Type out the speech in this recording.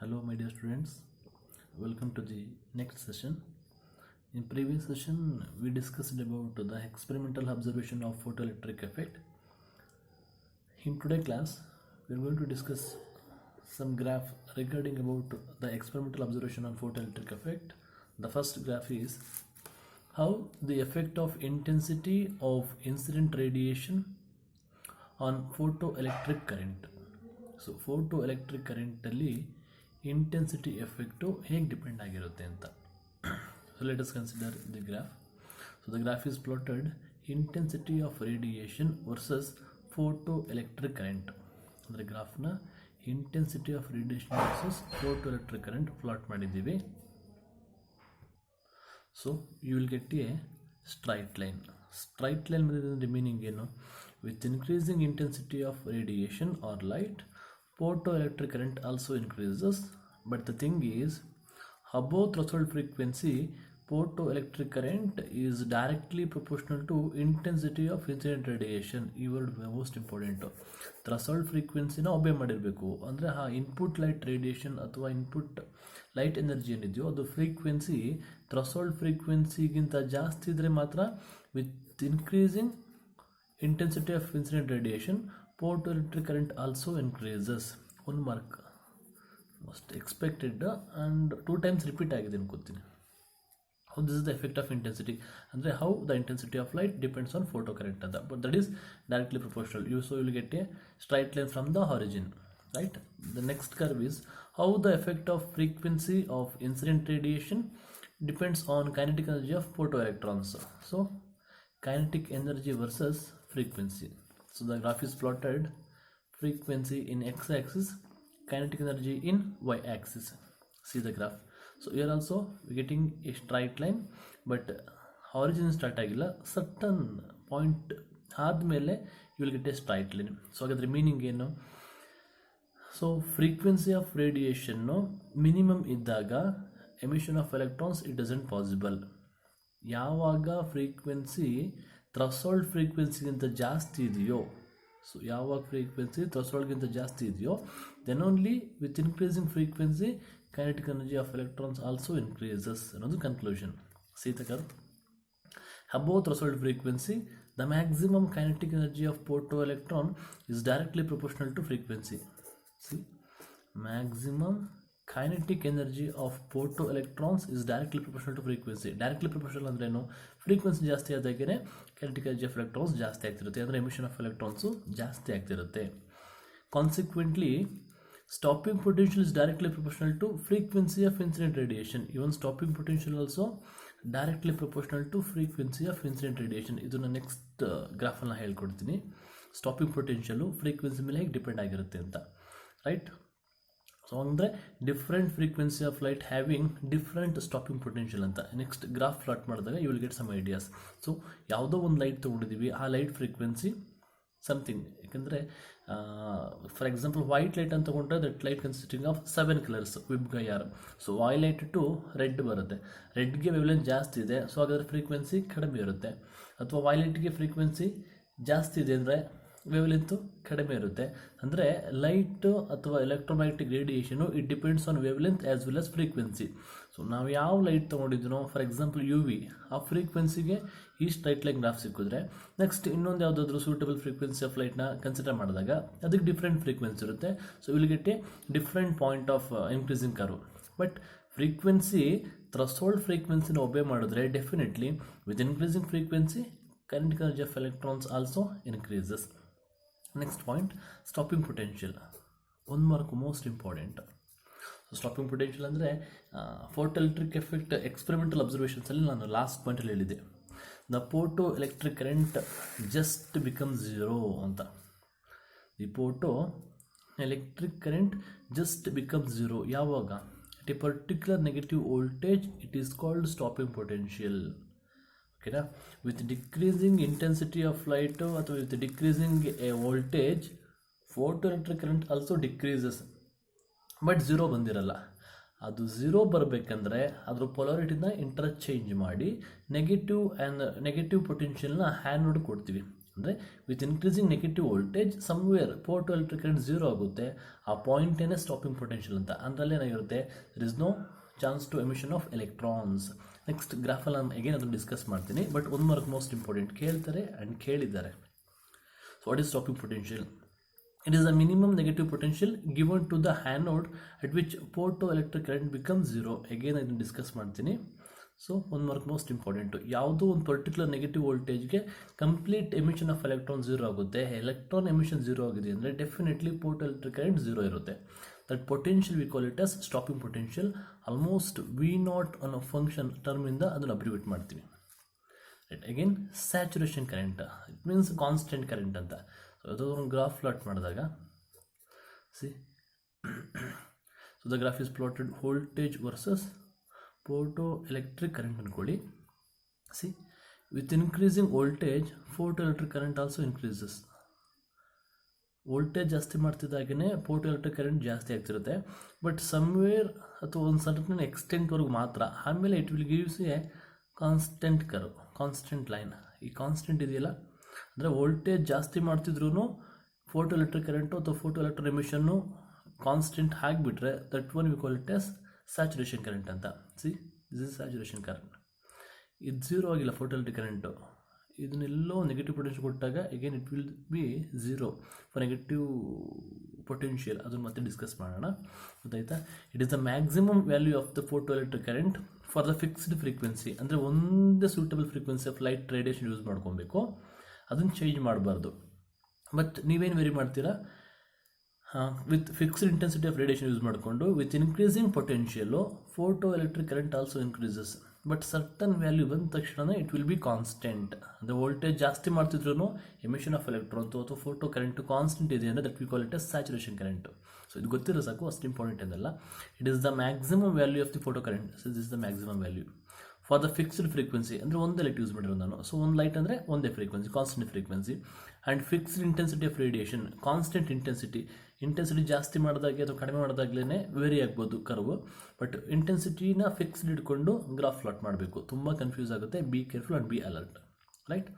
Hello my dear students, welcome to the next session. In previous session we discussed about the experimental observation of photoelectric effect. In today's class we are going to discuss some graph regarding about the experimental observation on photoelectric effect. The first graph is how the effect of intensity of incident radiation on photoelectric current. So photoelectric current ಅಲ್ಲಿ intensity effect ಹೇಗೆ depend ಆಗಿರುತ್ತೆ ಅಂತ. So let us consider the graph. So the graph is plotted intensity of radiation versus photo electric current. ಅಂದರೆ ಗ್ರಾಫ್ನ intensity of radiation versus photo electric current plot ಮಾಡಿದ್ದೀವಿ. So you will get a straight line. Straight line ಮೇಲೆ meaning ಏನು? With increasing intensity of radiation or light, photoelectric current also increases, but the thing is above threshold frequency photoelectric current is directly proportional to intensity of incident radiation. ಈ word most important. Threshold ಫ್ರೀಕ್ವೆನ್ಸಿನ obey ಮಾಡಿರಬೇಕು. ಅಂದರೆ input light radiation ಅಥವಾ input light energy ಏನಿದೆಯೋ ಅದು frequency threshold ಫ್ರೀಕ್ವೆನ್ಸಿಗಿಂತ ಜಾಸ್ತಿ ಇದ್ದರೆ ಮಾತ್ರ with increasing intensity of incident radiation photoelectric current also increases. 1 mark most expected and 2 times repeat ಆಗಿದೆ ಅನ್ಕೋತೀನಿ. How this is the effect of intensity, ಅಂದರೆ how the intensity of light depends on photo current ಅಂತ. But that is directly proportional. So you will get a straight line from the origin, right? The next curve is how the effect of frequency of incident radiation depends on kinetic energy of photoelectrons. So kinetic energy versus frequency. So the graph is plotted frequency in x-axis, kinetic energy in y-axis. See the graph. So here also we getting a straight line, but origin start agilla, certain point ಆದಮೇಲೆ you will get a straight line. So ಹಾಗಾದ್ರೆ meaning ಏನು? So frequency of ರೇಡಿಯೇಷನ್ನು minimum ಇದ್ದಾಗ emission of electrons it doesn't possible. ಯಾವಾಗ frequency threshold ಫ್ರೀಕ್ವೆನ್ಸಿಗಿಂತ ಜಾಸ್ತಿ ಇದೆಯೋ, so ಯಾವಾಗ ಫ್ರೀಕ್ವೆನ್ಸಿ ಥ್ರೆಶೋಲ್ಡ್ಗಿಂತ ಜಾಸ್ತಿ ಇದೆಯೋ then only with increasing frequency kinetic energy of electrons also increases ಅನ್ನೋದು ಕನ್ಕ್ಲೂಷನ್. ಸೀತಕರ್ above threshold frequency the maximum kinetic energy of photo electron is directly proportional to frequency. See maximum kinetic energy of photoelectrons is directly proportional to frequency. Directly proportional ಅಂದ್ರೆ ಏನು? Frequency ಜಾಸ್ತಿ ಆದಾಗೇ kinetic energy of electrons ಜಾಸ್ತಿ ಆಗ್ತಿರುತ್ತೆ, ಅಂದರೆ emission of electrons ಜಾಸ್ತಿ ಆಗ್ತಿರುತ್ತೆ. Consequently stopping potential is directly proportional to frequency of incident radiation. Even stopping potential also directly proportional to frequency of incident radiation. ಇದನ್ನು next ಗ್ರಾಫಲ್ಲಿ ಹೇಳ್ಕೊಡ್ತೀನಿ. Stopping potential frequency ಮೇಲೆ ಹೇಗೆ ಡಿಪೆಂಡ್ ಆಗಿರುತ್ತೆ ಅಂತ, ರೈಟ್? ಸೊ ಅಂದರೆ different frequency of light having different stopping potential ಅಂತ. Next graph plot ಮಾಡಿದಾಗ you will get some ideas. So ಯಾವುದೋ ಒಂದು ಲೈಟ್ ತೊಗೊಂಡಿದ್ದೀವಿ, ಆ ಲೈಟ್ ಫ್ರೀಕ್ವೆನ್ಸಿ ಸಮಥಿಂಗ್. ಯಾಕೆಂದರೆ ಫಾರ್ ಎಕ್ಸಾಂಪಲ್ ವೈಟ್ ಲೈಟ್ ಅಂತ ತೊಗೊಂಡ್ರೆ that light consisting of 7 colours VIBGYOR. So violet to red ಬರುತ್ತೆ. ರೆಡ್ಗೆ ವೇವ್ಲೆಂತ್ ಜಾಸ್ತಿ ಇದೆ, ಸೊ ಹಾಗಾದರೆ ಫ್ರೀಕ್ವೆನ್ಸಿ ಕಡಿಮೆ ಇರುತ್ತೆ. ಅಥವಾ ವೈಲೈಟ್ಗೆ ಫ್ರೀಕ್ವೆನ್ಸಿ ಜಾಸ್ತಿ ಇದೆ ಅಂದರೆ ವೇವ್ಲೆಂತು ಕಡಿಮೆ ಇರುತ್ತೆ. ಅಂದರೆ ಲೈಟು ಅಥವಾ electromagnetic radiation it depends on wavelength as well as frequency. So ನಾವು ಯಾವ ಲೈಟ್ ತೊಗೊಂಡಿದ್ದೀನೋ, ಫಾರ್ ಎಕ್ಸಾಂಪಲ್ UV, ಆ ಫ್ರೀಕ್ವೆನ್ಸಿಗೆ ಈ ಸ್ಟ್ರೈಟ್ ಲೈನ್ ಗ್ರಾಫ್ ಸಿಕ್ಕಿದ್ರೆ ನೆಕ್ಸ್ಟ್ ಇನ್ನೊಂದು ಯಾವುದಾದ್ರೂ ಸೂಟಬಲ್ ಫ್ರೀಕ್ವೆನ್ಸಿ ಆಫ್ ಲೈಟ್ನ ಕನ್ಸಿಡರ್ ಮಾಡಿದಾಗ ಅದಕ್ಕೆ ಡಿಫ್ರೆಂಟ್ ಫ್ರೀಕ್ವೆನ್ಸಿ ಇರುತ್ತೆ. So will get a different point of increasing curve. But frequency threshold ಫ್ರೀಕ್ವೆನ್ಸಿನ ಒಬೆ ಮಾಡಿದ್ರೆ definitely with increasing frequency kinetic energy of electrons also increases. Next point, stopping potential. 1 mark most important. So stopping potential ಅಂದರೆ photoelectric effect experimental ಅಬ್ಸರ್ವೇಷನ್ಸಲ್ಲಿ ನಾನು last ಪಾಯಿಂಟಲ್ಲಿ ಹೇಳಿದ್ದೆ, the photo electric current just become zero ಅಂತ. The photo electric current just become zero ಯಾವಾಗ? At a particular negative voltage it is called stopping potential. ಓಕೆನಾ? With decreasing intensity of light ಅಥವಾ with decreasing a voltage photo electric current also decreases, but zero ಬಂದಿರಲ್ಲ. ಅದು zero ಬರಬೇಕಂದ್ರೆ ಅದ್ರ ಪೊಲಾರಿಟಿನ interchange ಮಾಡಿ negative ಪೊಟೆನ್ಷಿಯಲ್ನ anode ಕೊಡ್ತೀವಿ. ಅಂದರೆ with increasing negative voltage somewhere photo electric current zero ಆಗುತ್ತೆ, ಆ ಪಾಯಿಂಟೇನೆ ಸ್ಟಾಪಿಂಗ್ ಪೊಟೆನ್ಷಿಯಲ್ ಅಂತ. ಅದರಲ್ಲಿ ಏನಾಗಿರುತ್ತೆ, there is no chance to emission of electrons. Next ಗ್ರಾಫಲ್ಲಿ ನಾನು ಅಗೇನ್ ಅದನ್ನು ಡಿಸ್ಕಸ್ ಮಾಡ್ತೀನಿ, ಬಟ್ ಒಂದು ಮಾರ್ಕ್ ಮೋಸ್ಟ್ ಇಂಪಾರ್ಟೆಂಟ್ ಕೇಳ್ತಾರೆ ಆ್ಯಂಡ್ ಕೇಳಿದ್ದಾರೆ. So what is stopping potential? It is the minimum negative potential given to the anode at which photoelectric current becomes zero. Again ಅದನ್ನು discuss ಮಾಡ್ತೀನಿ. So ಒಂದು mark most important, ಯಾವುದೋ ಒಂದು particular negative ವೋಲ್ಟೇಜ್ಗೆ complete emission of electron zero ಆಗುತ್ತೆ. Electron emission zero ಆಗಿದೆ ಅಂದರೆ definitely ಫೋಟೋಎಲೆಕ್ಟ್ರಿಕ್ current zero ಇರುತ್ತೆ. That potential V call it as stopping potential. Almost V0 ಅನ್ನೋ ಫಂಕ್ಷನ್ ಟರ್ಮಿಂದ ಅದನ್ನು ಅಬ್ರಿವೇಟ್ ಮಾಡ್ತೀವಿ. Right. Again saturation current, it means constant current ಅಂತ. So ಅದು ಒಂದು ಗ್ರಾಫ್ ಪ್ಲಾಟ್ ಮಾಡಿದಾಗ C, so the graph is plotted voltage versus photo electric current ಅಂದ್ಕೊಳ್ಳಿ. C, with increasing voltage photo electric current also increases. Voltage ಜಾಸ್ತಿ ಮಾಡ್ತಿದ್ದಾಗೇ photo electric current ಜಾಸ್ತಿ ಆಗ್ತಿರುತ್ತೆ, but somewhere ಅಥವಾ ಒಂದು ಸರ್ಟನ್ ಎಕ್ಸ್ಟೆಂಟ್ವರೆಗೂ ಮಾತ್ರ. ಆಮೇಲೆ it will gives a constant curve, constant line. ಈ ಕಾನ್ಸ್ಟೆಂಟ್ ಇದೆಯಲ್ಲ, ಅಂದರೆ ವೋಲ್ಟೇಜ್ ಜಾಸ್ತಿ ಮಾಡ್ತಿದ್ರು ಫೋಟೋ ಎಲೆಕ್ಟ್ರಿಕ್ ಕರೆಂಟು ಅಥವಾ ಫೋಟೋ ಎಲೆಕ್ಟ್ರಿಕ್ ಎಮಿಷನ್ನು ಕಾನ್ಸ್ಟೆಂಟ್ ಆಗಿಬಿಟ್ರೆ that one we call it as saturation current ಅಂತ. See, this is saturation current. ಇದು ಝೀರೋ ಆಗಿಲ್ಲ ಫೋಟೋ ಎಲೆಕ್ಟ್ರಿಕ್ ಕರೆಂಟು, ಇದನ್ನೆಲ್ಲೋ ನೆಗೆಟಿವ್ ಪೊಟೆನ್ಷಿಯಲ್ ಕೊಟ್ಟಾಗ again it will be zero for negative potential. ಅದನ್ನು ಮತ್ತೆ ಡಿಸ್ಕಸ್ ಮಾಡೋಣ, ಗೊತ್ತಾಯ್ತಾ? It is the maximum value of the photo electric current for the fixed frequency. ಅಂದರೆ ಒಂದೇ suitable frequency of light radiation use ಮಾಡ್ಕೊಬೇಕು, ಅದನ್ನು change ಮಾಡಬಾರ್ದು. ಬಟ್ ನೀವೇನು ವೆರಿ ಮಾಡ್ತೀರಾ, with fixed intensity of radiation use ಮಾಡಿಕೊಂಡು with increasing potential photo electric current also increases. But certain value ಬಂದ ತಕ್ಷಣ ಇಟ್ ವಿಲ್ ಬಿ ಕಾನ್ಸ್ಟೆಂಟ್. ಅಂದರೆ ವೋಲ್ಟೇಜ್ ಜಾಸ್ತಿ ಮಾಡ್ತಿದ್ರು ಎಮಿಷನ್ ಆಫ್ ಎಲೆಕ್ಟ್ರಾನ್ ಅಥವಾ ಫೋಟೋ ಕರೆಂಟು ಕಾನ್ಸ್ಟೆಂಟ್ ಇದೆ ಅಂದರೆ that we call it as saturation current. So ಇದು ಗೊತ್ತಿರೋ ಸಾಕು, ಅಷ್ಟು ಇಂಪಾರ್ಟೆಂಟ್ ಏನಲ್ಲ. It is the maximum value of the photo current. So this is the maximum value for the fixed frequency. ಅಂದರೆ ಒಂದೇ light use ಮಾಡಿರೋದು ನಾನು. ಸೊ ಒಂದು ಲೈಟ್ ಅಂದರೆ ಒಂದೇ frequency, constant frequency. And fixed intensity of radiation, constant intensity ಜಾಸ್ತಿ ಮಾಡಿದಾಗೆ ಅಥವಾ ಕಡಿಮೆ ಮಾಡಿದಾಗಲೇ ವೇರಿ ಆಗ್ಬೋದು ಕರ್ವು. ಬಟ್ ಇಂಟೆನ್ಸಿಟಿನ ಫಿಕ್ಸ್ಡ್ ಇಟ್ಕೊಂಡು ಗ್ರಾಫ್ ಪ್ಲಾಟ್ ಮಾಡಬೇಕು. ತುಂಬ ಕನ್ಫ್ಯೂಸ್ ಆಗುತ್ತೆ. Be careful and be alert. Right.